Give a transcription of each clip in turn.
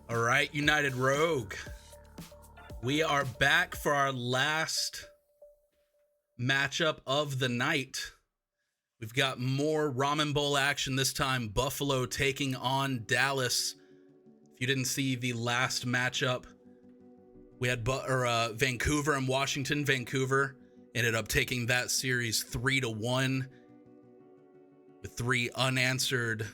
All right, United Rogue. We are back for our last matchup of the night. We've got more Ramen Bowl action this time. Buffalo taking on Dallas. If you didn't see the last matchup, we had Vancouver and Washington. Vancouver ended up taking that series 3-1 with 3 unanswered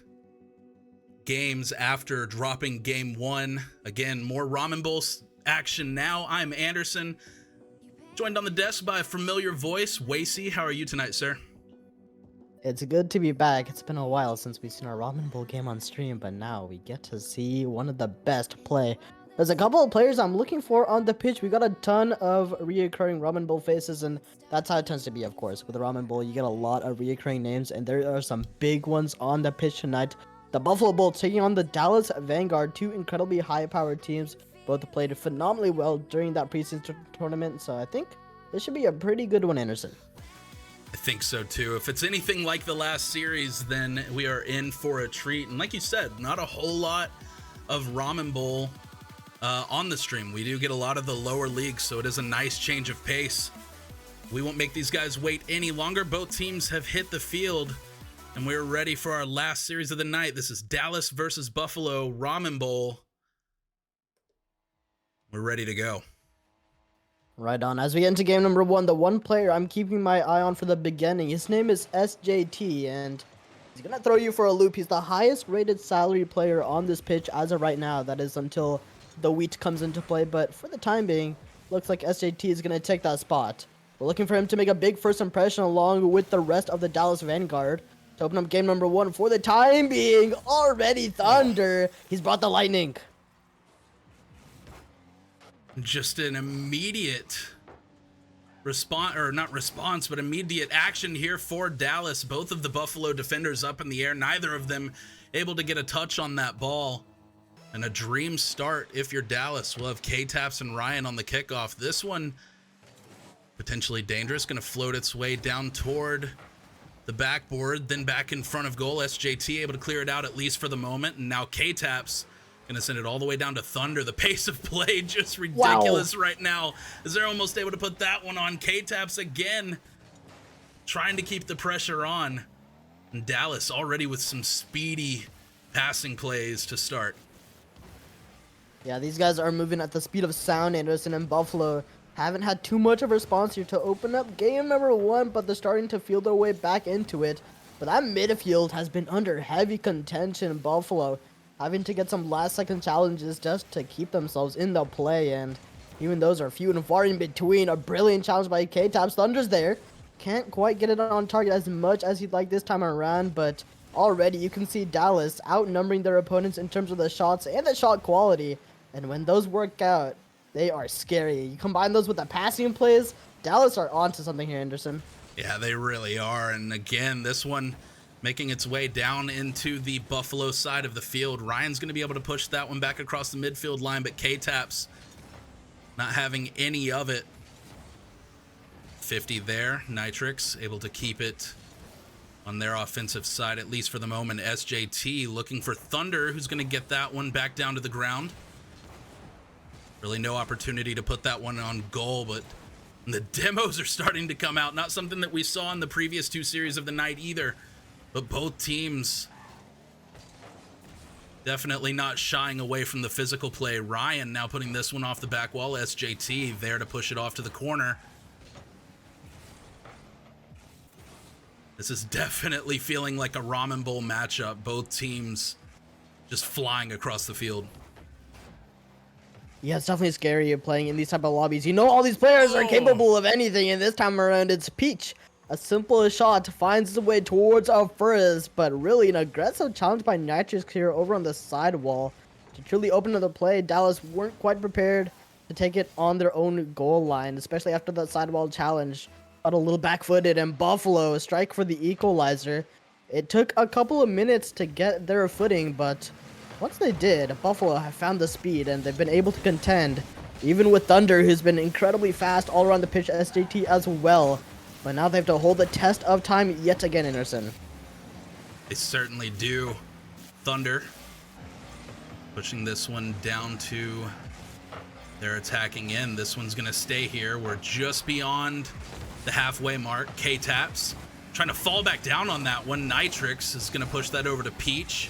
games after dropping game 1. Again, more Ramen Bowl action now. I'm Anderson, joined on the desk by a familiar voice, Wasey. How are you tonight, sir? It's good to be back. It's been a while since we've seen our Ramen Bowl game on stream, but now we get to see one of the best play. There's a couple of players I'm looking for on the pitch. We got a ton of reoccurring Ramen Bowl faces, and that's how it tends to be, of course. With the Ramen Bowl, you get a lot of reoccurring names, and there are some big ones on the pitch tonight. The Buffalo Bowl taking on the Dallas Vanguard, 2 incredibly high-powered teams. Both played phenomenally well during that preseason tournament, so I think this should be a pretty good one, Anderson. I think so too. If it's anything like the last series, then we are in for a treat. And like you said, not a whole lot of Ramen Bowl on the stream. We do get a lot of the lower leagues, so it is a nice change of pace. We won't make these guys wait any longer. Both teams have hit the field, and we're ready for our last series of the night. This is Dallas versus Buffalo Ramen Bowl. We're ready to go. Right on. As we get into game number 1, the one player I'm keeping my eye on for the beginning, his name is SJT, and he's going to throw you for a loop. He's the highest rated salary player on this pitch as of right now. That is until the wheat comes into play, but for the time being, looks like SJT is going to take that spot. We're looking for him to make a big first impression along with the rest of the Dallas Vanguard to open up game number 1. For the time being, already Thunder. He's brought the lightning. Just an immediate response, or not response, but immediate action here for Dallas. Both of the Buffalo defenders up in the air, neither of them able to get a touch on that ball. And a dream start if you're Dallas. We'll have K-Taps and Ryan on the kickoff. This one potentially dangerous, going to float its way down toward the backboard, then back in front of goal. SJT able to clear it out at least for the moment, and now K-Taps gonna send it all the way down to Thunder. The pace of play just ridiculous right now, as they're almost able to put that one on. K-Taps again trying to keep the pressure on, and Dallas already with some speedy passing plays to start. Yeah, these guys are moving at the speed of sound. Anderson and Buffalo haven't had too much of a response here to open up game number 1, but they're starting to feel their way back into it. But that midfield has been under heavy contention. Buffalo having to get some last-second challenges just to keep themselves in the play, and even those are few and far in between. A brilliant challenge by K-Taps. Thunder's there. Can't quite get it on target as much as he'd like this time around, but already you can see Dallas outnumbering their opponents in terms of the shots and the shot quality, and when those work out, they are scary. You combine those with the passing plays, Dallas are onto something here, Anderson. Yeah, they really are, and again, this one making its way down into the Buffalo side of the field. Ryan's going to be able to push that one back across the midfield line, but K-Taps not having any of it. 50 there. Nitrix able to keep it on their offensive side, at least for the moment. SJT looking for Thunder, who's going to get that one back down to the ground. Really no opportunity to put that one on goal, but the demos are starting to come out. Not something that we saw in the previous 2 series of the night either. But both teams definitely not shying away from the physical play. Ryan now putting this one off the back wall. SJT there to push it off to the corner. This is definitely feeling like a Ramen Bowl matchup. Both teams just flying across the field. Yeah, it's definitely scary playing in these type of lobbies. You know all these players are capable of anything, and this time around it's Peach. A simple shot finds its way towards a first, but really an aggressive challenge by Nitrix here over on the side wall to truly open up the play. Dallas weren't quite prepared to take it on their own goal line, especially after that sidewall challenge. Got a little back-footed, and Buffalo strike for the equalizer. It took a couple of minutes to get their footing, but once they did, Buffalo have found the speed, and they've been able to contend, even with Thunder, who's been incredibly fast all around the pitch, SJT as well. But now they have to hold the test of time yet again, Anderson. They certainly do. Thunder Pushing this one down to their attacking end. This one's going to stay here. We're just beyond the halfway mark. K-Taps trying to fall back down on that one. Nitrix is going to push that over to Peach.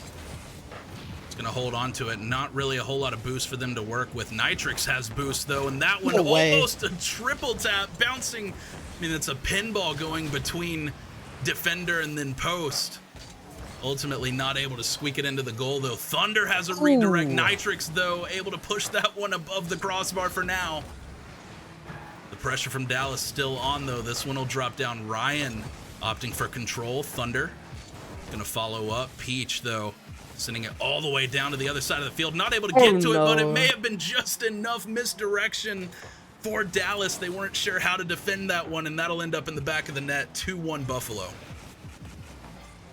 It's going to hold on to it. Not really a whole lot of boost for them to work with. Nitrix has boost, though, and that one almost a triple tap. Bouncing. I mean, it's a pinball going between defender and then post. Ultimately not able to squeak it into the goal, though. Thunder has a redirect. Nitrix, though, able to push that one above the crossbar for now. The pressure from Dallas still on, though. This one will drop down. Ryan opting for control. Thunder gonna follow up. Peach, though, sending it all the way down to the other side of the field. Not able to get to it, but it may have been just enough misdirection for Dallas. They weren't sure how to defend that one, and that'll end up in the back of the net. 2-1 Buffalo.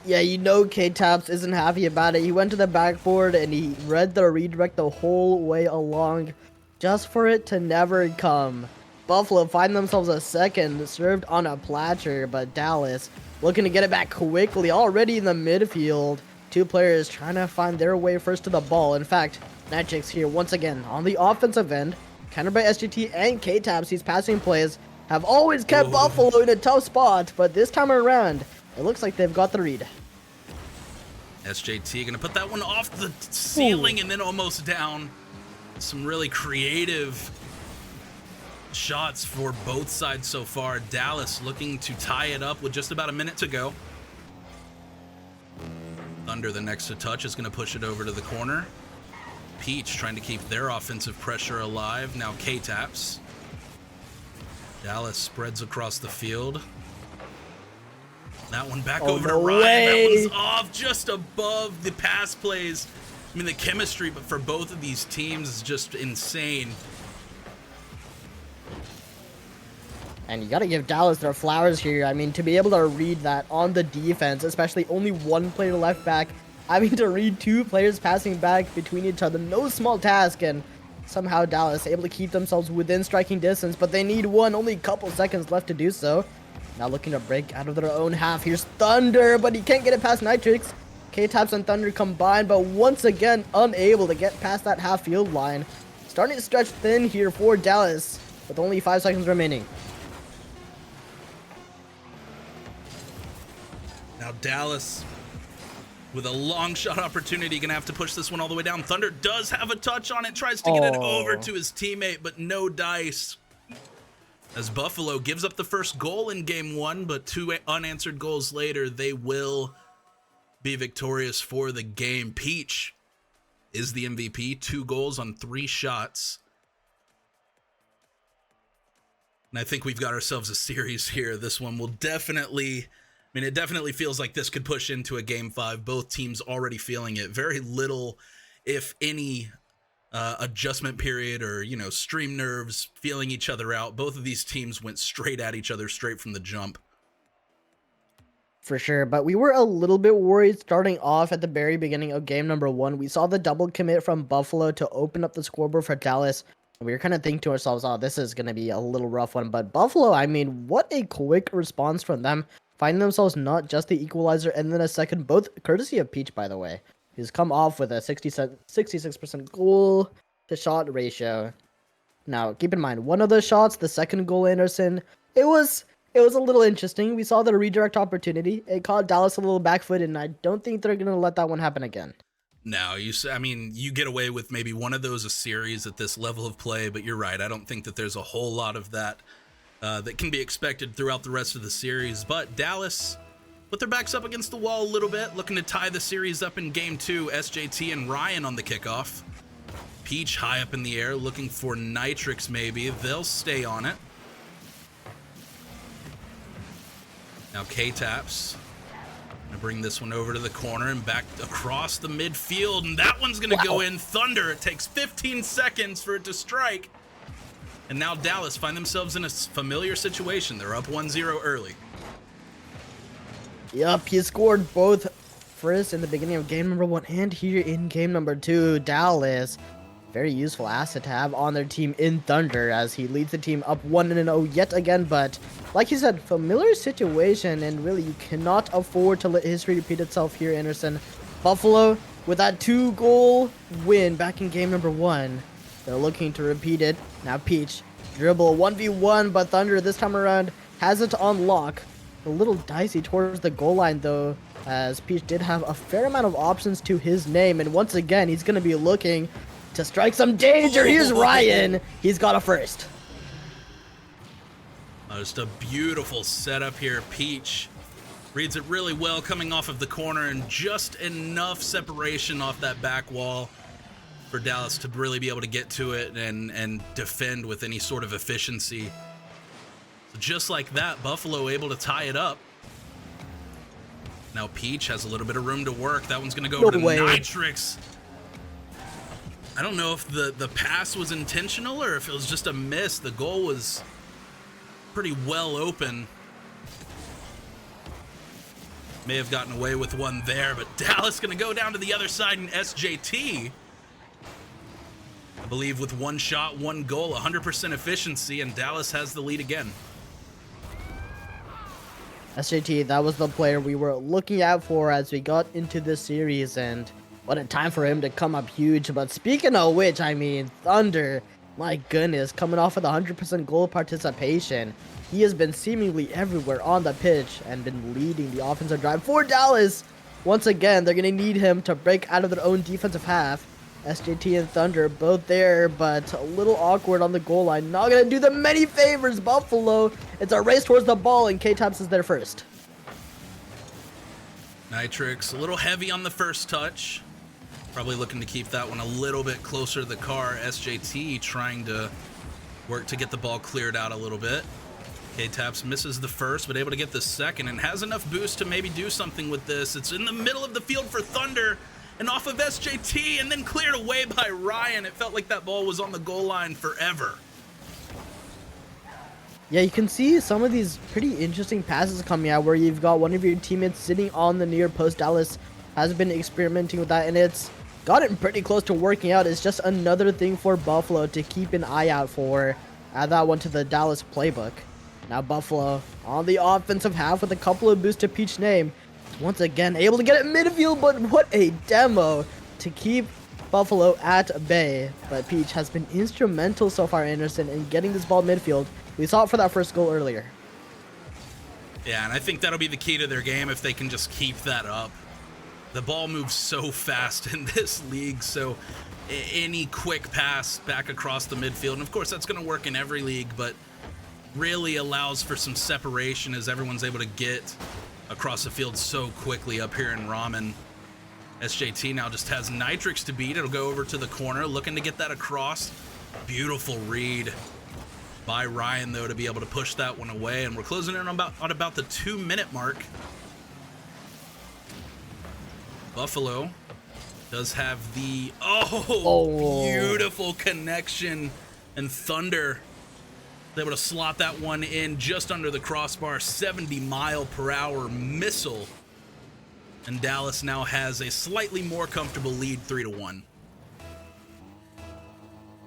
Yeah, you know K-Taps isn't happy about it. He went to the backboard and he read the redirect the whole way along just for it to never come. Buffalo find themselves a second served on a platter, but Dallas looking to get it back quickly already in the midfield. Two players trying to find their way first to the ball. In fact, Nitrix here once again on the offensive end. Countered by SGT and K-Taps. These passing plays have always kept Buffalo in a tough spot, but this time around, it looks like they've got the read. SJT gonna put that one off the ceiling and then almost down. Some really creative shots for both sides so far. Dallas looking to tie it up with just about a minute to go. Thunder, the next to touch, is gonna push it over to the corner. Peach trying to keep their offensive pressure alive. Now K-Taps. Dallas spreads across the field. That one back over to Ryan. That was off just above the pass plays. I mean, the chemistry but for both of these teams is just insane. And you got to give Dallas their flowers here. I mean, to be able to read that on the defense, especially only one player left back, having to read two players passing back between each other, no small task. And somehow Dallas able to keep themselves within striking distance, but they need one, only a couple seconds left to do so. Now looking to break out of their own half. Here's Thunder, but he can't get it past Nitrix. K-Taps and Thunder combined, but once again unable to get past that half field line. Starting to stretch thin here for Dallas with only 5 seconds remaining. Now Dallas with a long shot opportunity gonna have to push this one all the way down. Thunder does have a touch on it, tries to get it over to his teammate, but no dice. As Buffalo gives up the first goal in game one, but 2 unanswered goals later, they will be victorious for the game. Peach is the MVP, 2 goals on 3 shots. And I think we've got ourselves a series here. This one will definitely, I mean, it definitely feels like this could push into a game 5. Both teams already feeling it. Very little, if any, adjustment period or, you know, stream nerves, feeling each other out. Both of these teams went straight at each other straight from the jump. For sure, but we were a little bit worried starting off at the very beginning of game number 1. We saw the double commit from Buffalo to open up the scoreboard for Dallas. And we were kind of thinking to ourselves, oh, this is going to be a little rough one. But Buffalo, I mean, what a quick response from them. Finding themselves not just the equalizer and then a second, both courtesy of Peach, by the way. He's come off with a 66% goal to shot ratio. Now, keep in mind, one of those shots, the second goal, Anderson, it was a little interesting. We saw the redirect opportunity. It caught Dallas a little back-footed, and I don't think they're going to let that one happen again. No, I mean, you get away with maybe one of those a series at this level of play, but you're right. I don't think that there's a whole lot of that that can be expected throughout the rest of the series. But Dallas put their backs up against the wall a little bit, looking to tie the series up in game 2. SJT and Ryan on the kickoff. Peach high up in the air, looking for Nitrix maybe. They'll stay on it. Now K-Taps gonna bring this one over to the corner and back across the midfield, and that one's gonna go in. Thunder, it takes 15 seconds for it to strike. And now Dallas find themselves in a familiar situation. They're up 1-0 early. Yup, he scored both first in the beginning of game number 1 and here in game number 2. Dallas, very useful asset to have on their team in Thunder as he leads the team up 1-0 yet again. But like you said, familiar situation, and really you cannot afford to let history repeat itself here, Anderson. Buffalo, with that 2-goal win back in game number 1, they're looking to repeat it. Now Peach, dribble 1v1, but Thunder this time around has it on lock. A little dicey towards the goal line though, as Peach did have a fair amount of options to his name, and once again, he's going to be looking to strike some danger. Here's Ryan. He's got a first. Just a beautiful setup here. Peach reads it really well coming off of the corner, and just enough separation off that back wall for Dallas to really be able to get to it and defend with any sort of efficiency. So just like that, Buffalo able to tie it up. Now Peach has a little bit of room to work. That one's going to go over to Nitrix. I don't know if the pass was intentional or if it was just a miss. The goal was pretty well open. May have gotten away with one there, but Dallas going to go down to the other side, and SJT, I believe, with one shot, one goal, 100% efficiency, and Dallas has the lead again. SJT, that was the player we were looking out for as we got into this series, and what a time for him to come up huge. But speaking of which, I mean, Thunder, my goodness, coming off with 100% goal participation. He has been seemingly everywhere on the pitch and been leading the offensive drive for Dallas. Once again, they're going to need him to break out of their own defensive half. SJT and Thunder both there, but a little awkward on the goal line. Not going to do them many favors, Buffalo. It's a race towards the ball, and K-Taps is there first. Nitrix, a little heavy on the first touch. Probably looking to keep that one a little bit closer to the car. SJT trying to work to get the ball cleared out a little bit. K-Taps misses the first, but able to get the second, and has enough boost to maybe do something with this. It's in the middle of the field for Thunder, and off of SJT, and then cleared away by Ryan. It felt like that ball was on the goal line forever. Yeah, you can see some of these pretty interesting passes coming out where you've got one of your teammates sitting on the near post. Dallas has been experimenting with that, and it's gotten pretty close to working out. It's just another thing for Buffalo to keep an eye out for. Add that one to the Dallas playbook. Now Buffalo on the offensive half with a couple of boosts to Peach's name. Once again, able to get it midfield, but what a demo to keep Buffalo at bay. But Peach has been instrumental so far, Anderson, in getting this ball midfield. We saw it for that first goal earlier. Yeah, and I think that'll be the key to their game if they can just keep that up. The ball moves so fast in this league, so any quick pass back across the midfield, and of course that's going to work in every league, but really allows for some separation as everyone's able to get across the field so quickly up here in Ramen. SJT now just has Nitrix to beat. It'll go over to the corner, looking to get that across. Beautiful read by Ryan, though, to be able to push that one away. And we're closing in on about the 2-minute mark. Buffalo does have the beautiful connection, and Thunder is able to slot that one in just under the crossbar. 70-mile-per-hour missile, and Dallas now has a slightly more comfortable lead, 3-1.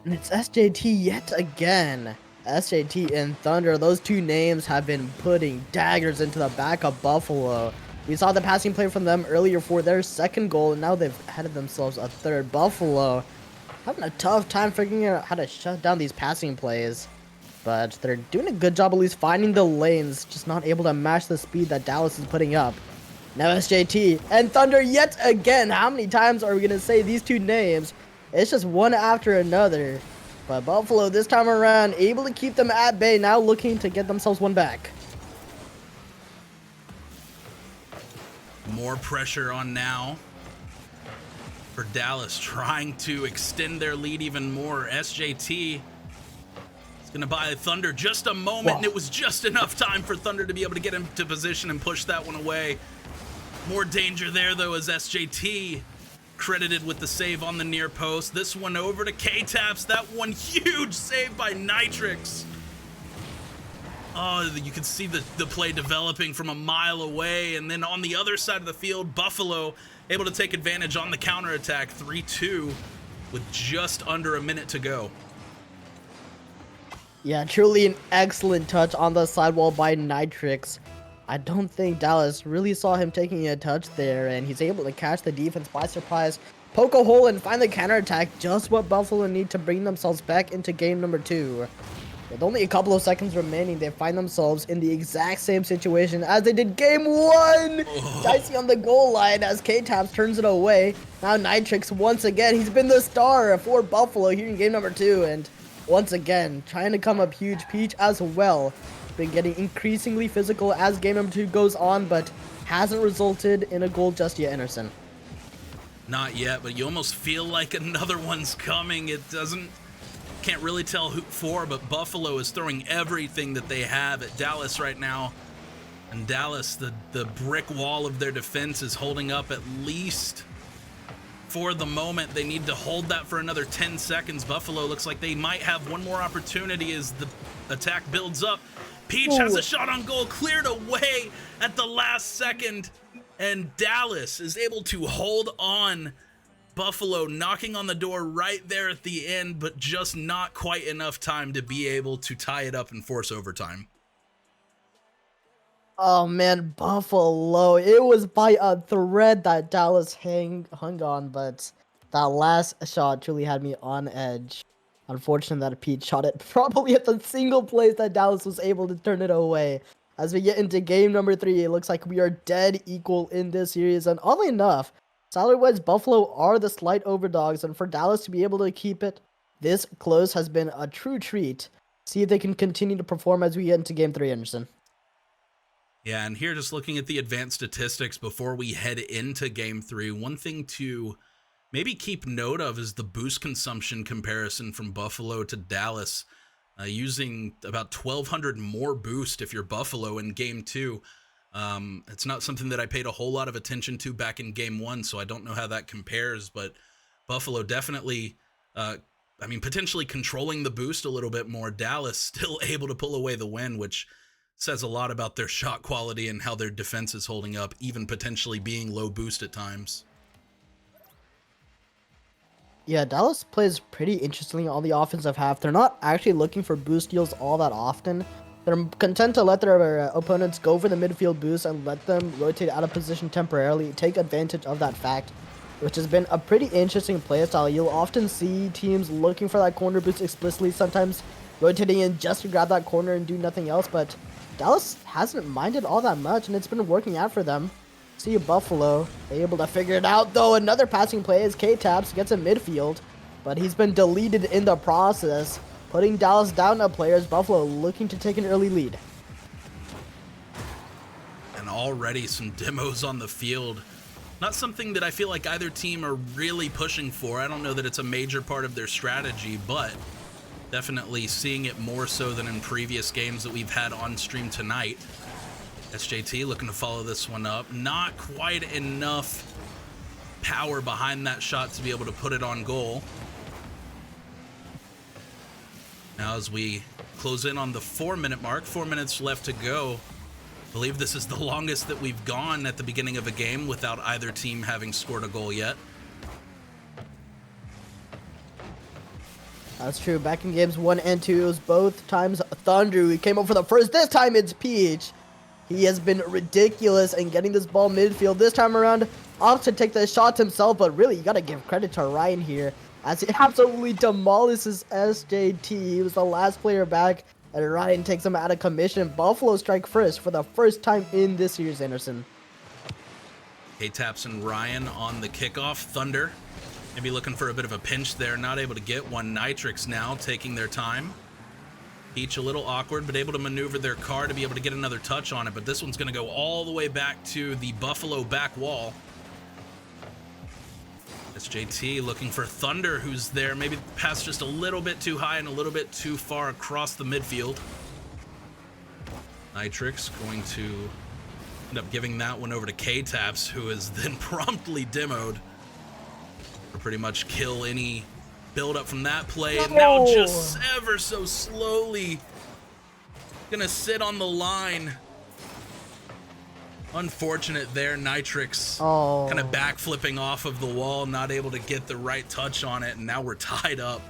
And it's SJT yet again. SJT and Thunder, those two names have been putting daggers into the back of Buffalo. We saw the passing play from them earlier for their second goal, and now they've headed themselves a third. Buffalo having a tough time figuring out how to shut down these passing plays, but they're doing a good job at least finding the lanes, just not able to match the speed that Dallas is putting up. Now SJT and Thunder yet again. How many times are we going to say these two names? It's just one after another. But Buffalo this time around able to keep them at bay, now looking to get themselves one back. More pressure on now for Dallas, trying to extend their lead even more. SJT is going to buy Thunder just a moment, and it was just enough time for Thunder to be able to get into position and push that one away. More danger there, though, as SJT credited with the save on the near post. This one over to K-Taps. That one huge save by Nitrix. Oh, you can see the play developing from a mile away. And then on the other side of the field, Buffalo able to take advantage on the counterattack. 3-2 with just under a minute to go. Yeah, truly an excellent touch on the sidewall by Nitrix. I don't think Dallas really saw him taking a touch there, and he's able to catch the defense by surprise, poke a hole, and find the counterattack, just what Buffalo need to bring themselves back into game number 2. With only a couple of seconds remaining, they find themselves in the exact same situation as they did game 1! Oh. Dicey on the goal line as K-Taps turns it away. Now Nitrix, once again, he's been the star for Buffalo here in game number 2, and once again, trying to come up huge. Peach as well, been getting increasingly physical as game number 2 goes on, but hasn't resulted in a goal just yet, Anderson. Not yet, but you almost feel like another one's coming. Can't really tell who for, but Buffalo is throwing everything that they have at Dallas right now. And Dallas, the brick wall of their defense is holding up at least for the moment. They need to hold that for another 10 seconds. Buffalo looks like they might have one more opportunity as the attack builds up. Peach has a shot on goal, cleared away at the last second, and Dallas is able to hold on. Buffalo knocking on the door right there at the end, but just not quite enough time to be able to tie it up and force overtime. Oh man, Buffalo. It was by a thread that Dallas hung on, but that last shot truly had me on edge. Unfortunate that Pete shot it probably at the single place that Dallas was able to turn it away. As we get into game number 3, it looks like we are dead equal in this series, and oddly enough, salary-wise, Buffalo are the slight overdogs, and for Dallas to be able to keep it this close has been a true treat. See if they can continue to perform as we get into game 3, Anderson. Yeah, and here just looking at the advanced statistics before we head into game 3, one thing to maybe keep note of is the boost consumption comparison from Buffalo to Dallas, using about 1,200 more boost if you're Buffalo in game 2. It's not something that I paid a whole lot of attention to back in game 1, so I don't know how that compares, but Buffalo definitely, potentially controlling the boost a little bit more. Dallas still able to pull away the win, which says a lot about their shot quality and how their defense is holding up, even potentially being low boost at times. Yeah, Dallas plays pretty interestingly on the offensive half. They're not actually looking for boost deals all that often. They're content to let their opponents go for the midfield boost and let them rotate out of position temporarily, take advantage of that fact, which has been a pretty interesting playstyle. You'll often see teams looking for that corner boost explicitly, sometimes rotating in just to grab that corner and do nothing else, but Dallas hasn't minded all that much, and it's been working out for them. See Buffalo able to figure it out, though. Another passing play as K-Taps gets in midfield, but he's been deleted in the process, putting Dallas down to players. Buffalo looking to take an early lead. And already some demos on the field. Not something that I feel like either team are really pushing for. I don't know that it's a major part of their strategy, but definitely seeing it more so than in previous games that we've had on stream tonight. SJT looking to follow this one up. Not quite enough power behind that shot to be able to put it on goal. Now as we close in on the 4-minute mark, 4 minutes left to go. I believe this is the longest that we've gone at the beginning of a game without either team having scored a goal yet. That's true. Back in games 1 and 2, it was both times Thunder who came up for the first. This time it's Peach. He has been ridiculous in getting this ball midfield. This time around, opts to take the shots himself, but really, you gotta give credit to Ryan here, as he absolutely demolishes SJT. He was the last player back, and Ryan takes him out of commission. Buffalo strike first for the first time in this series, Anderson. K-Taps and Ryan on the kickoff. Thunder maybe looking for a bit of a pinch there, not able to get one. Nitrix now taking their time. Peach a little awkward, but able to maneuver their car to be able to get another touch on it, but this one's going to go all the way back to the Buffalo back wall. SJT looking for Thunder, who's there, maybe passed just a little bit too high and a little bit too far across the midfield. Nitrix going to end up giving that one over to K-Taps, who is then promptly demoed to pretty much kill any build up from that play, and now just ever so slowly gonna sit on the line. Unfortunate there. Nitrix kind of backflipping off of the wall, not able to get the right touch on it, and now we're tied up.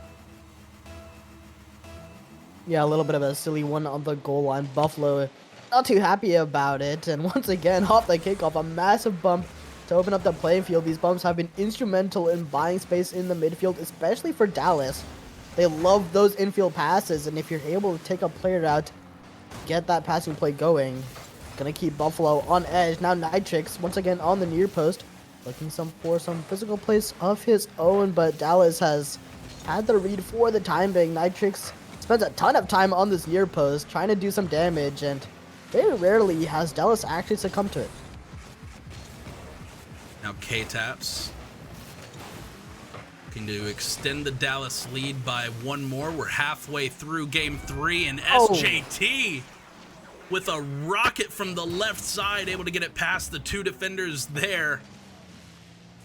Yeah, a little bit of a silly one on the goal line. Buffalo not too happy about it. And once again, off the kickoff, a massive bump to open up the playing field. These bumps have been instrumental in buying space in the midfield, especially for Dallas. They love those infield passes, and if you're able to take a player out, get that passing play going, gonna keep Buffalo on edge. Now Nitrix, once again on the near post, looking for some physical plays of his own, but Dallas has had the read for the time being. Nitrix spends a ton of time on this near post, trying to do some damage, and very rarely has Dallas actually succumbed to it. Now K-Taps looking to extend the Dallas lead by one more. We're halfway through game 3, and SJT with a rocket from the left side, able to get it past the 2 defenders there.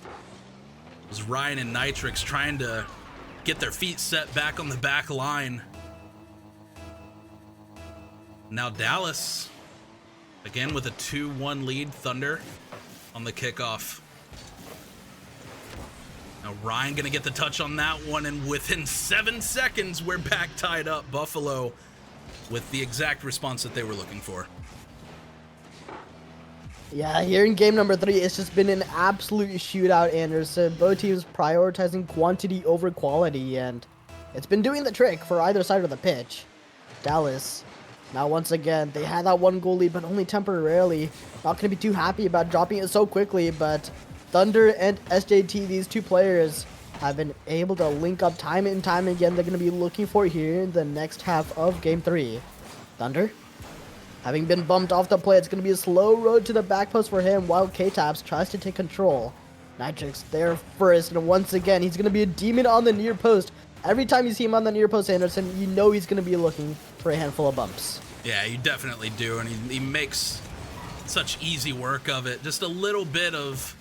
It was Ryan and Nitrix trying to get their feet set back on the back line. Now Dallas, again with a 2-1 lead, Thunder on the kickoff. Now Ryan gonna get the touch on that one, and within 7 seconds, we're back tied up. Buffalo with the exact response that they were looking for. Yeah, here in game number 3, it's just been an absolute shootout, Anderson. Both teams prioritizing quantity over quality, and it's been doing the trick for either side of the pitch. Dallas, now once again, they had that 1 goal lead, but only temporarily. Not going to be too happy about dropping it so quickly, but Thunder and SJT, these 2 players, have been able to link up time and time again. They're going to be looking for it here in the next half of game 3. Thunder, having been bumped off the play, it's going to be a slow road to the back post for him while K-Taps tries to take control. Nitrix there first, and once again, he's going to be a demon on the near post. Every time you see him on the near post, Anderson, you know he's going to be looking for a handful of bumps. Yeah, you definitely do, and he makes such easy work of it. Just a little bit of,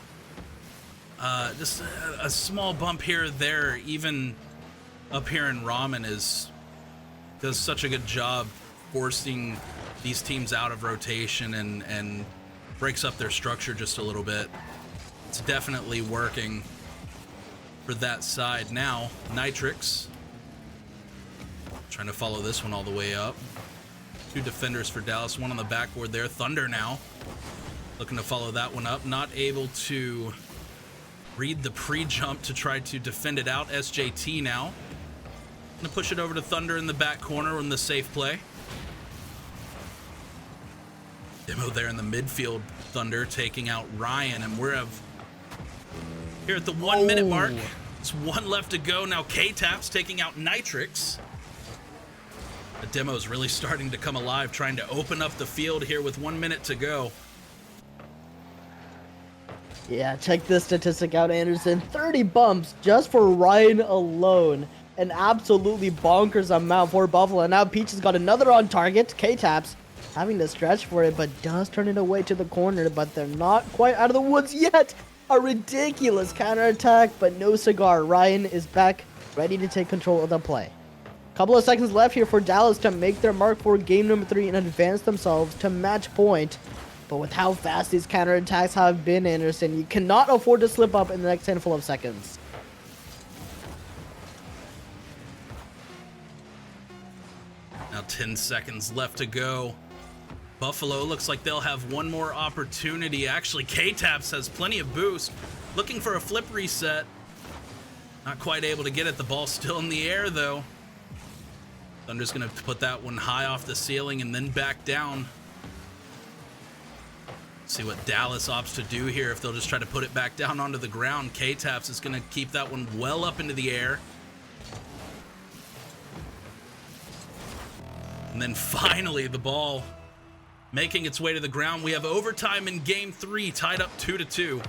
just a small bump here or there, even up here in Ramen does such a good job forcing these teams out of rotation and breaks up their structure just a little bit. It's definitely working for that side. Now Nitrix trying to follow this one all the way up. 2 defenders for Dallas, 1 on the backboard there. Thunder now looking to follow that one up, not able to read the pre-jump to try to defend it out. SJT now gonna push it over to Thunder in the back corner in the safe play. Demo there in the midfield. Thunder taking out Ryan, and we're here at the 1 minute mark. It's 1 left to go. Now K-Taps taking out Nitrix. The demo is really starting to come alive, trying to open up the field here with 1 minute to go. Yeah, check this statistic out, Anderson. 30 bumps just for Ryan alone. An absolutely bonkers amount for Buffalo. Now Peach has got another on target. K-Taps having to stretch for it, but does turn it away to the corner, but they're not quite out of the woods yet. A ridiculous counterattack, but no cigar. Ryan is back, ready to take control of the play. Couple of seconds left here for Dallas to make their mark for game number 3 and advance themselves to match point. But with how fast these counterattacks have been, Anderson, you cannot afford to slip up in the next handful of seconds. Now 10 seconds left to go. Buffalo looks like they'll have 1 more opportunity. Actually, K-Taps has plenty of boost. Looking for a flip reset. Not quite able to get it. The ball's still in the air, though. Thunder's going to put that one high off the ceiling and then back down. See what Dallas opts to do here. If they'll just try to put it back down onto the ground, K-Taps is going to keep that one well up into the air. And then finally, the ball making its way to the ground. We have overtime in game 3, tied up 2-2.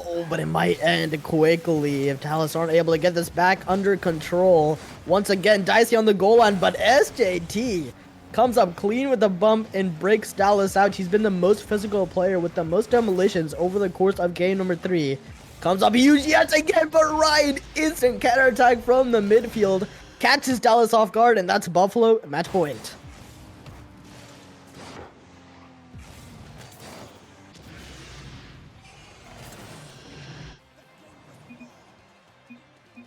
Oh, but it might end quickly if Dallas aren't able to get this back under control. Once again, Dicey on the goal line, but SJT comes up clean with a bump and breaks Dallas out. He's been the most physical player with the most demolitions over the course of game number 3. Comes up huge yet again, but Ryan, instant counterattack from the midfield. Catches Dallas off guard, and that's Buffalo match point.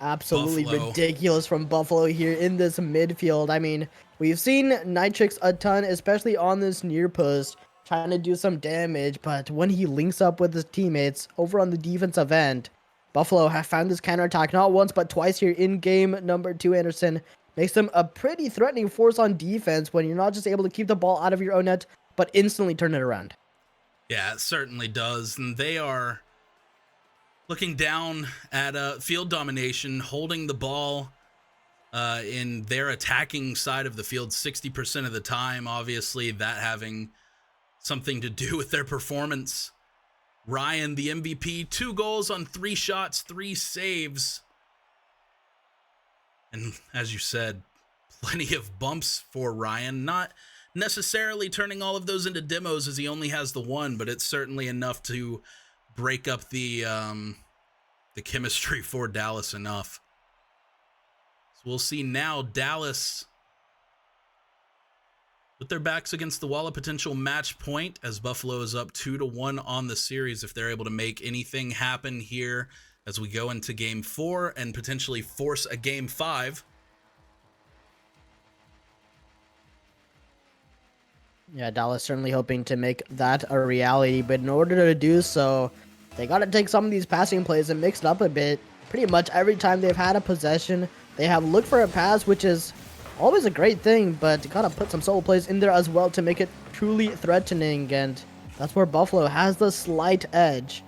Absolutely Buffalo. ridiculous from Buffalo here in this midfield. I mean, we've seen Nitrix a ton, especially on this near post, trying to do some damage, but when he links up with his teammates over on the defensive end, Buffalo have found this counterattack not once but twice here in game number 2, Anderson. Makes them a pretty threatening force on defense when you're not just able to keep the ball out of your own net, but instantly turn it around. Yeah, it certainly does. And they are looking down at field domination, holding the ball in their attacking side of the field 60% of the time. Obviously, that having something to do with their performance. Ryan, the MVP, 2 goals on 3 shots, 3 saves. And as you said, plenty of bumps for Ryan. Not necessarily turning all of those into demos as he only has the 1, but it's certainly enough to break up the chemistry for Dallas enough. So we'll see now Dallas with their backs against the wall, a potential match point as Buffalo is up 2-1 on the series if they're able to make anything happen here as we go into game 4 and potentially force a game 5. Yeah, Dallas certainly hoping to make that a reality, but in order to do so, they got to take some of these passing plays and mix it up a bit. Pretty much every time they've had a possession, they have looked for a pass, which is always a great thing, but got to put some solo plays in there as well to make it truly threatening, and that's where Buffalo has the slight edge.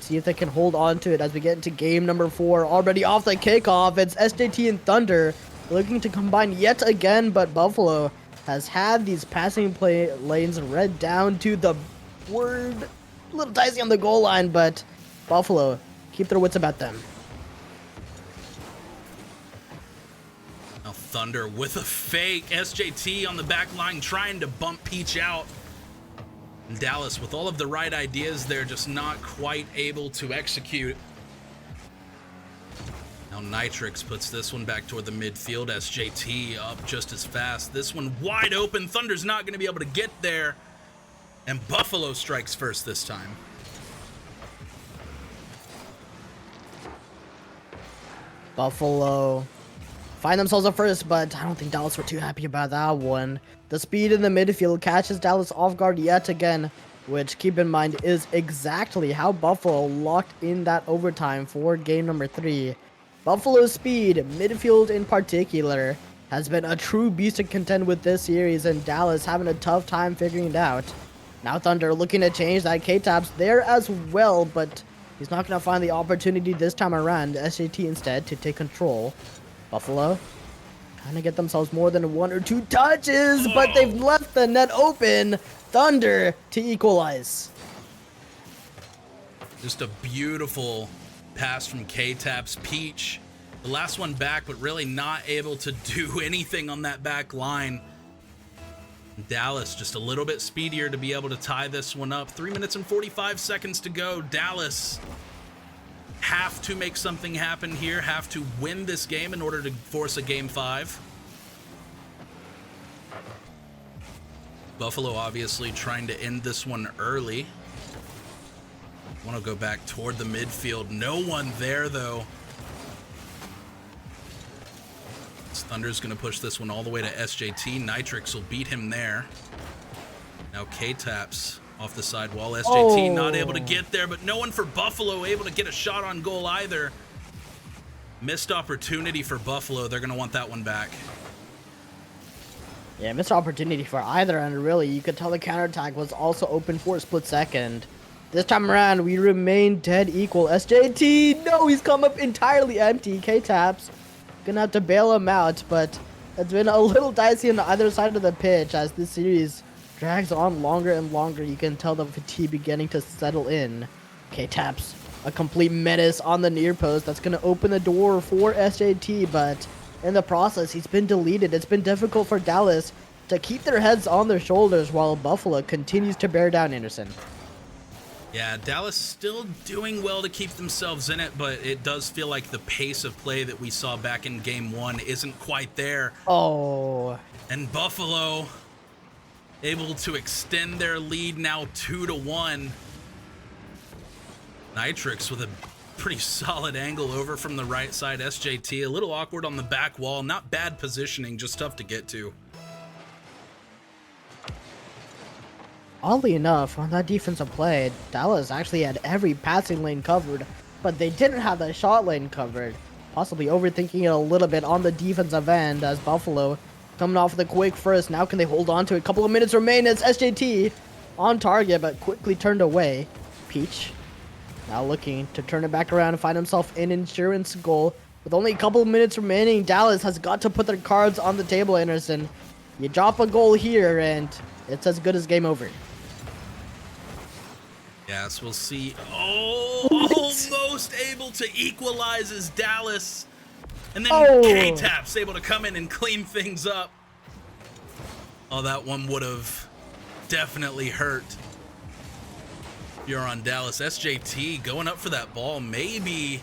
See if they can hold on to it as we get into game number 4. Already off the kickoff, it's SJT and Thunder looking to combine yet again, but Buffalo has had these passing play lanes read down to the word. A little dicey on the goal line, but Buffalo keep their wits about them. Now Thunder with a fake. SJT on the back line trying to bump Peach out. And Dallas with all of the right ideas there, just not quite able to execute. Now Nitrix puts this one back toward the midfield. SJT up just as fast. This one wide open. Thunder's not going to be able to get there. And Buffalo strikes first this time. Buffalo find themselves up first, but I don't think Dallas were too happy about that one. The speed in the midfield catches Dallas off guard yet again, which, keep in mind, is exactly how Buffalo locked in that overtime for game number 3. Buffalo's speed, midfield in particular, has been a true beast to contend with this series, and Dallas having a tough time figuring it out. Now Thunder looking to change that. K-Tap's there as well, but he's not going to find the opportunity this time around. SJT instead to take control. Buffalo trying to get themselves more than 1 or 2 touches, but they've left the net open. Thunder to equalize. Just a beautiful pass from K-Tap's. Peach, the last one back, but really not able to do anything on that back line. Dallas just a little bit speedier to be able to tie this one up. 3 minutes and 45 seconds to go. Dallas have to make something happen here, have to win this game in order to force a game 5. Buffalo obviously trying to end this one early. Want to go back toward the midfield. No one there though. Thunder's going to push this one all the way to SJT. Nitrix will beat him there. Now K-Taps off the side wall. SJT not able to get there, but no one for Buffalo able to get a shot on goal either. Missed opportunity for Buffalo. They're going to want that one back. Yeah, missed opportunity for either, and really, you could tell the counterattack was also open for a split second. This time around, we remain dead equal. SJT, no, he's come up entirely empty. K-Taps gonna have to bail him out, but it's been a little dicey on either side of the pitch as this series drags on longer and longer. You can tell the fatigue beginning to settle in. K-Taps, a complete menace on the near post. That's gonna open the door for SJT, but in the process, he's been deleted. It's been difficult for Dallas to keep their heads on their shoulders while Buffalo continues to bear down Anderson. Yeah, Dallas still doing well to keep themselves in it, but it does feel like the pace of play that we saw back in game 1 isn't quite there. Oh. And Buffalo able to extend their lead now 2-1. Nitrix with a pretty solid angle over from the right side. SJT a little awkward on the back wall. Not bad positioning, just tough to get to. Oddly enough, on that defensive play, Dallas actually had every passing lane covered, but they didn't have the shot lane covered. Possibly overthinking it a little bit on the defensive end as Buffalo coming off the quick first. Now can they hold on to it? A couple of minutes remain as SJT on target, but quickly turned away. Peach now looking to turn it back around and find himself an insurance goal. With only a couple of minutes remaining, Dallas has got to put their cards on the table, Anderson. You drop a goal here and it's as good as game over. Yes, we'll see. Oh, almost able to equalize as Dallas. And then K-Tap's able to come in and clean things up. Oh, that one would have definitely hurt. You're on Dallas. SJT going up for that ball. Maybe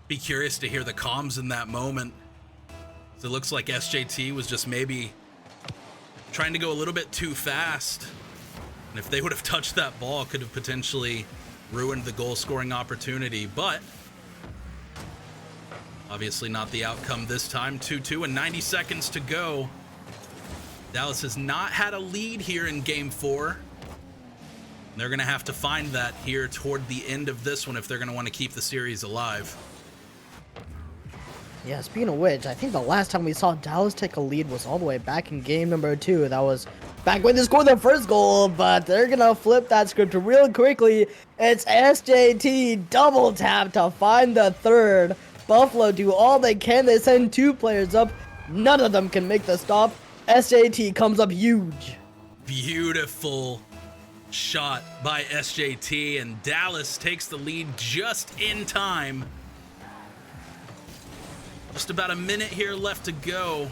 be curious to hear the comms in that moment. So it looks like SJT was just maybe trying to go a little bit too fast. And if they would have touched that ball, could have potentially ruined the goal scoring opportunity. But obviously not the outcome this time. 2-2 and 90 seconds to go. Dallas has not had a lead here in game 4. They're going to have to find that here toward the end of this one if they're going to want to keep the series alive. Yeah, speaking of which, I think the last time we saw Dallas take a lead was all the way back in game number 2. That was back when they scored their first goal, but they're going to flip that script real quickly. It's SJT double tap to find the third. Buffalo do all they can. They send 2 players up. None of them can make the stop. SJT comes up huge. Beautiful shot by SJT, and Dallas takes the lead just in time. Just about a minute here left to go.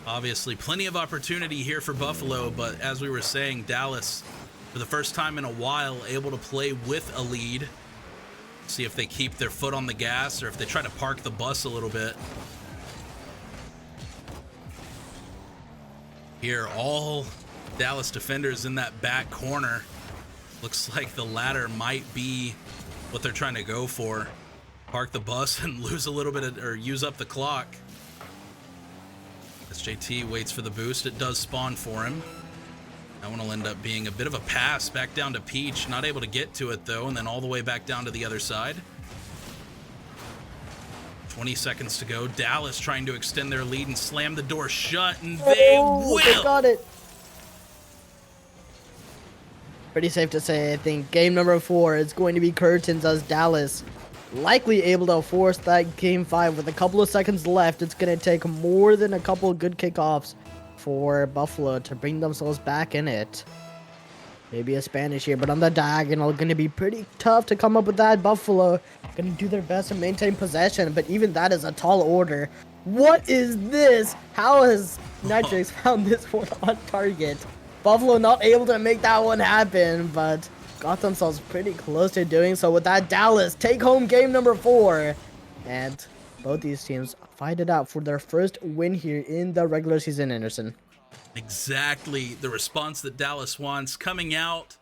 Obviously, plenty of opportunity here for Buffalo, but as we were saying, Dallas, for the first time in a while, able to play with a lead. See if they keep their foot on the gas or if they try to park the bus a little bit. Here, all Dallas defenders in that back corner. Looks like the latter might be what they're trying to go for. Park the bus and lose a little bit of, or use up the clock. SJT waits for the boost. It does spawn for him. That one will end up being a bit of a pass back down to Peach. Not able to get to it though, and then all the way back down to the other side. 20 seconds to go. Dallas trying to extend their lead and slam the door shut, and they will. They got it. Pretty safe to say, I think game number 4 is going to be curtains as Dallas likely able to force that game 5 with a couple of seconds left. It's going to take more than a couple of good kickoffs for Buffalo to bring themselves back in it. Maybe a Spanish here, but on the diagonal, going to be pretty tough to come up with that. Buffalo going to do their best to maintain possession, but even that is a tall order. What is this? How has Nitrix found this one on target? Buffalo not able to make that one happen, but got themselves pretty close to doing so with that. Dallas take home game number 4, and both these teams fight it out for their first win here in the regular season, Anderson. Exactly the response that Dallas wants, coming out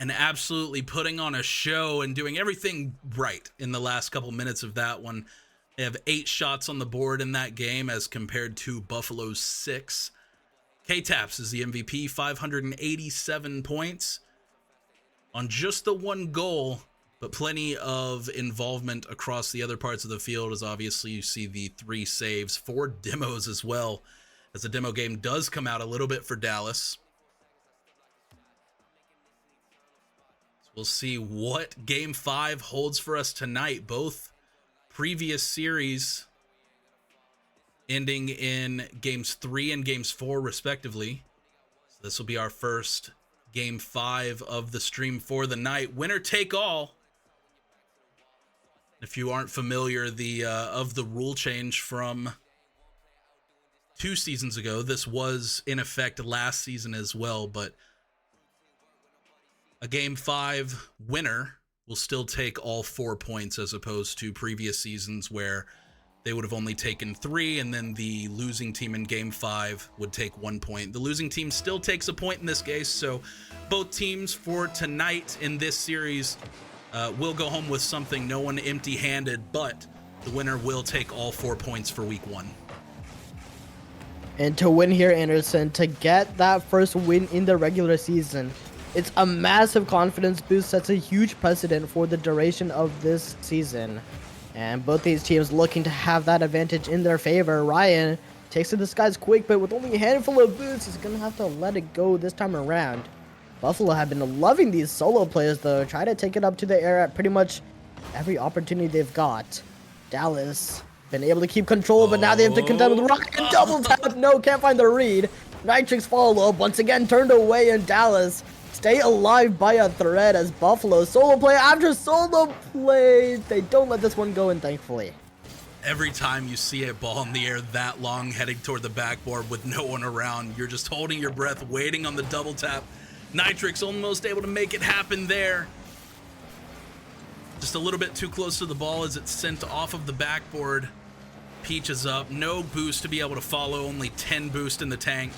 and absolutely putting on a show and doing everything right in the last couple minutes of that one. They have 8 shots on the board in that game as compared to Buffalo's 6. K-Taps is the MVP, 587 points on just the 1 goal, but plenty of involvement across the other parts of the field, as obviously you see the 3 saves, 4 demos as well, as the demo game does come out a little bit for Dallas. So we'll see what game 5 holds for us tonight. Both previous series ending in games 3 and games 4 respectively. So this will be our first game 5 of the stream for the night. Winner take all. If you aren't familiar of the rule change from 2 seasons ago, this was in effect last season as well, but a game 5 winner will still take all 4 points as opposed to previous seasons where they would have only taken 3, and then the losing team in game 5 would take 1 point. The losing team still takes a point in this case, so both teams for tonight in this series will go home with something, no one empty-handed, but the winner will take all 4 points for week 1. And to win here, Anderson, to get that first win in the regular season, it's a massive confidence boost, sets a huge precedent for the duration of this season. And both these teams looking to have that advantage in their favor. Ryan takes to the skies quick, but with only a handful of boots, he's going to have to let it go this time around. Buffalo have been loving these solo players, though. Try to take it up to the air at pretty much every opportunity they've got. Dallas been able to keep control, but now they have to contend with Ryan. Double tap. No, can't find the read. Nitrix follow up once again turned away, and Dallas stay alive by a thread as Buffalo solo play after solo play. They don't let this one go in, thankfully. Every time you see a ball in the air that long heading toward the backboard with no one around, you're just holding your breath, waiting on the double tap. Nitrix almost able to make it happen there. Just a little bit too close to the ball as it's sent off of the backboard. Peach is up. No boost to be able to follow. Only 10 boost in the tank.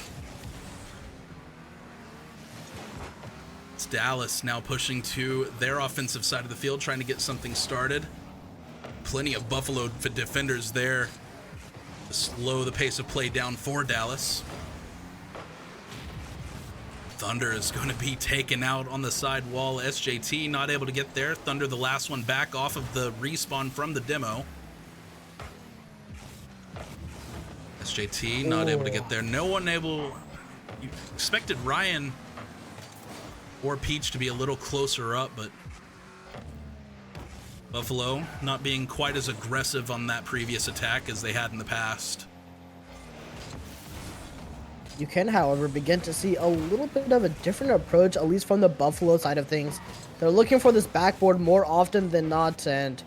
It's Dallas now pushing to their offensive side of the field, trying to get something started. Plenty of Buffalo defenders there to slow the pace of play down for Dallas. Thunder is going to be taken out on the side wall. SJT not able to get there. Thunder the last one back off of the respawn from the demo. SJT not able to get there. No one able. You expected Ryan or Peach to be a little closer up, but Buffalo not being quite as aggressive on that previous attack as they had in the past. You can, however, begin to see a little bit of a different approach, at least from the Buffalo side of things. They're looking for this backboard more often than not, and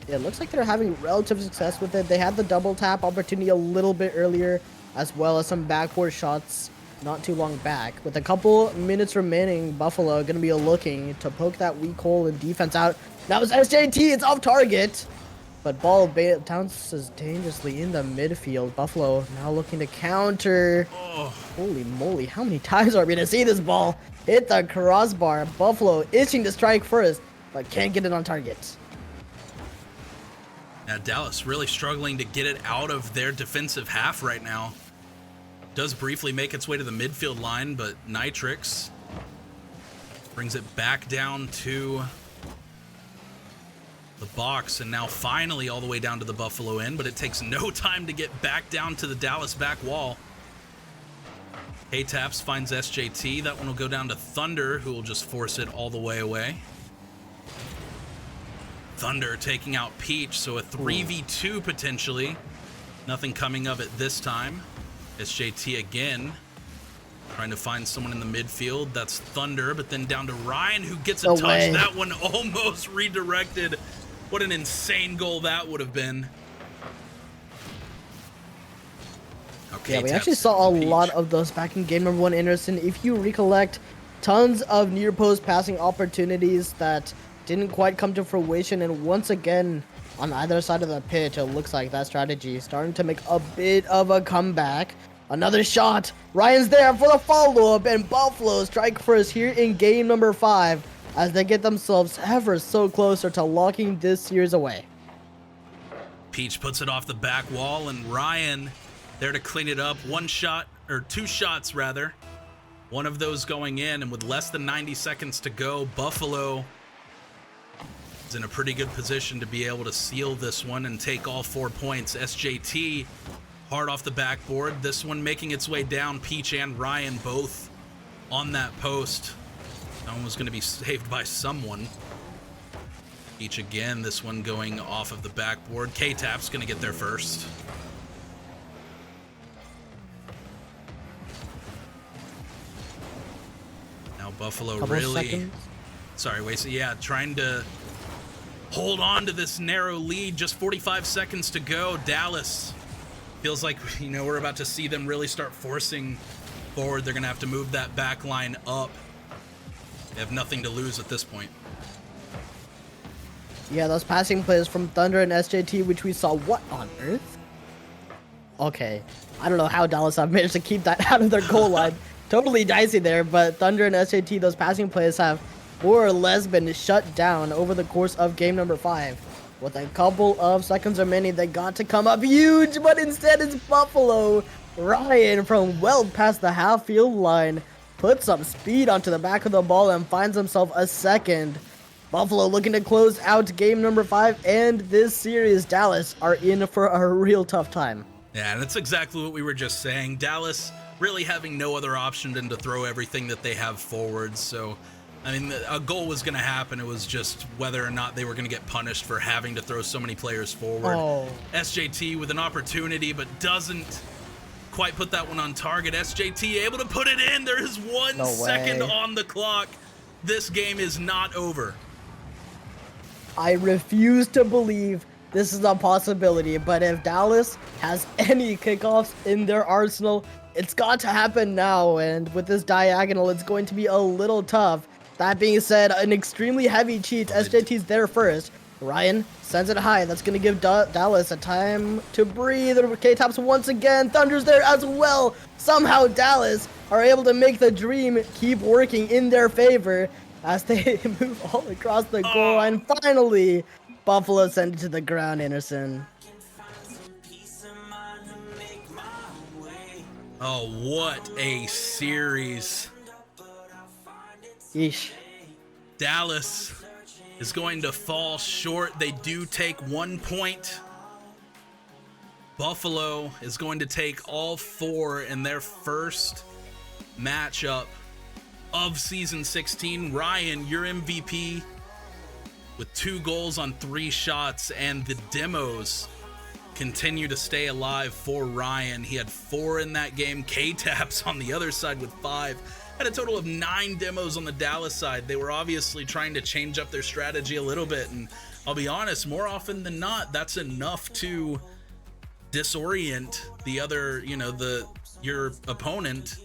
it looks like they're having relative success with it. They had the double tap opportunity a little bit earlier, as well as some backboard shots not too long back. With a couple minutes remaining, Buffalo going to be looking to poke that weak hole in defense out. That was SJT, it's off target. But ball bounces dangerously in the midfield. Buffalo now looking to counter. Oh. Holy moly, how many times are we going to see this ball hit the crossbar? Buffalo itching to strike first, but can't get it on target. Now Dallas really struggling to get it out of their defensive half right now. Does briefly make its way to the midfield line, but Nitrix brings it back down to the box, and now finally all the way down to the Buffalo end, but it takes no time to get back down to the Dallas back wall. K-Taps finds SJT. That one will go down to Thunder, who will just force it all the way away. Thunder taking out Peach, so a 3v2 potentially. Nothing coming of it this time. SJT again trying to find someone in the midfield. That's Thunder, but then down to Ryan, who gets a touch. That one almost redirected. What an insane goal that would have been. Okay, yeah, we actually saw a lot of those back in game number 1, Anderson. If you recollect, tons of near post passing opportunities that didn't quite come to fruition, and once again on either side of the pitch, it looks like that strategy is starting to make a bit of a comeback. Another shot. Ryan's there for the follow-up, and Buffalo strike first here in game number 5 as they get themselves ever so closer to locking this series away. Peach puts it off the back wall, and Ryan there to clean it up. One shot, or 2 shots rather. One of those going in, and with less than 90 seconds to go, Buffalo is in a pretty good position to be able to seal this one and take all 4 points. SJT hard off the backboard. This one making its way down. Peach and Ryan both on that post. That one was going to be saved by someone. Peach again, this one going off of the backboard. K-Tap's going to get there first. Now Buffalo really... Sorry, wasted. Yeah, trying to hold on to this narrow lead. Just 45 seconds to go. Dallas feels like, you know, we're about to see them really start forcing forward. They're going to have to move that back line up. They have nothing to lose at this point. Yeah, those passing plays from Thunder and SJT, which we saw. What on earth? Okay, I don't know how Dallas have managed to keep that out of their goal line. Totally dicey there, but Thunder and SJT, those passing plays have more or less been shut down over the course of game number 5. With a couple of seconds remaining, they got to come up huge, but instead it's Buffalo. Ryan from well past the half-field line puts some speed onto the back of the ball and finds himself a second. Buffalo looking to close out game number 5 and this series. Dallas are in for a real tough time. Yeah, that's exactly what we were just saying. Dallas really having no other option than to throw everything that they have forward. So, I mean, a goal was going to happen. It was just whether or not they were going to get punished for having to throw so many players forward. Oh. SJT with an opportunity, but doesn't quite put that one on target. SJT able to put it in. There is 1 second on the clock. This game is not over. I refuse to believe this is a possibility, but if Dallas has any kickoffs in their arsenal, it's got to happen now, and with this diagonal, it's going to be a little tough. That being said, an extremely heavy cheat. SJT's there first. Ryan sends it high. That's going to give Dallas a time to breathe. K-Tops once again. Thunder's there as well. Somehow Dallas are able to make the dream keep working in their favor as they move all across the goal line. Finally, Buffalo send it to the ground, Anderson. Oh, what a series. Yeesh. Dallas is going to fall short. They do take 1 point. Buffalo is going to take all 4 in their first matchup of season 16. Ryan, your MVP with 2 goals on 3 shots, and the demos continue to stay alive for Ryan. He had 4 in that game. K-Taps on the other side with 5. Had a total of 9 demos on the Dallas side. They were obviously trying to change up their strategy a little bit, and I'll be honest, more often than not, that's enough to disorient the other, your opponent.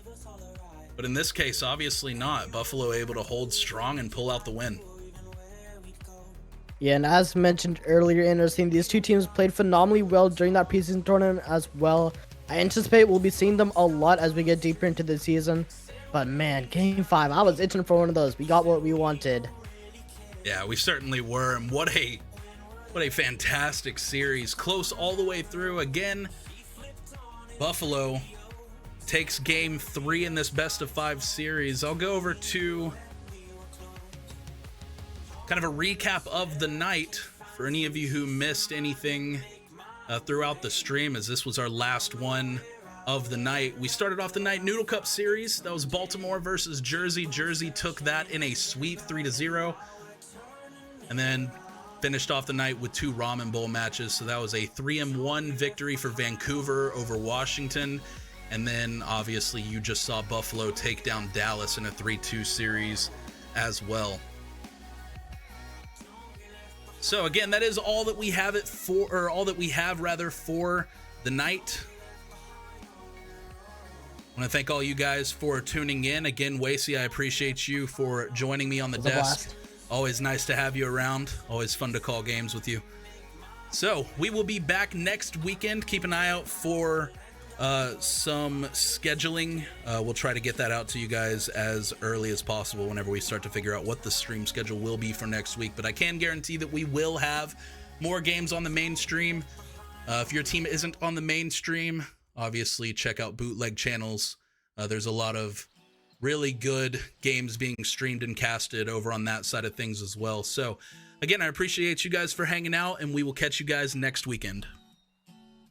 But in this case, obviously not. Buffalo able to hold strong and pull out the win. Yeah, and as mentioned earlier, Anderson, these two teams played phenomenally well during that preseason tournament as well. I anticipate we'll be seeing them a lot as we get deeper into the season. But man, game 5, I was itching for one of those. We got what we wanted. Yeah, we certainly were. And what a fantastic series. Close all the way through. Again, Buffalo takes game 3 in this best of 5 series. I'll go over to kind of a recap of the night for any of you who missed anything throughout the stream, as this was our last one of the night. We started off the night Noodle Cup series. That was Baltimore versus Jersey. Jersey took that in a sweep 3-0. And then finished off the night with 2 Ramen Bowl matches. So that was a 3-1 victory for Vancouver over Washington. And then obviously you just saw Buffalo take down Dallas in a 3-2 series as well. So again, that is all that we have for the night. I want to thank all you guys for tuning in. Again, Wasey, I appreciate you for joining me on the desk. Always nice to have you around. Always fun to call games with you. So we will be back next weekend. Keep an eye out for some scheduling. We'll try to get that out to you guys as early as possible whenever we start to figure out what the stream schedule will be for next week. But I can guarantee that we will have more games on the mainstream. If your team isn't on the mainstream, obviously check out bootleg channels. There's a lot of really good games being streamed and casted over on that side of things as well. So again, I appreciate you guys for hanging out, and we will catch you guys next weekend.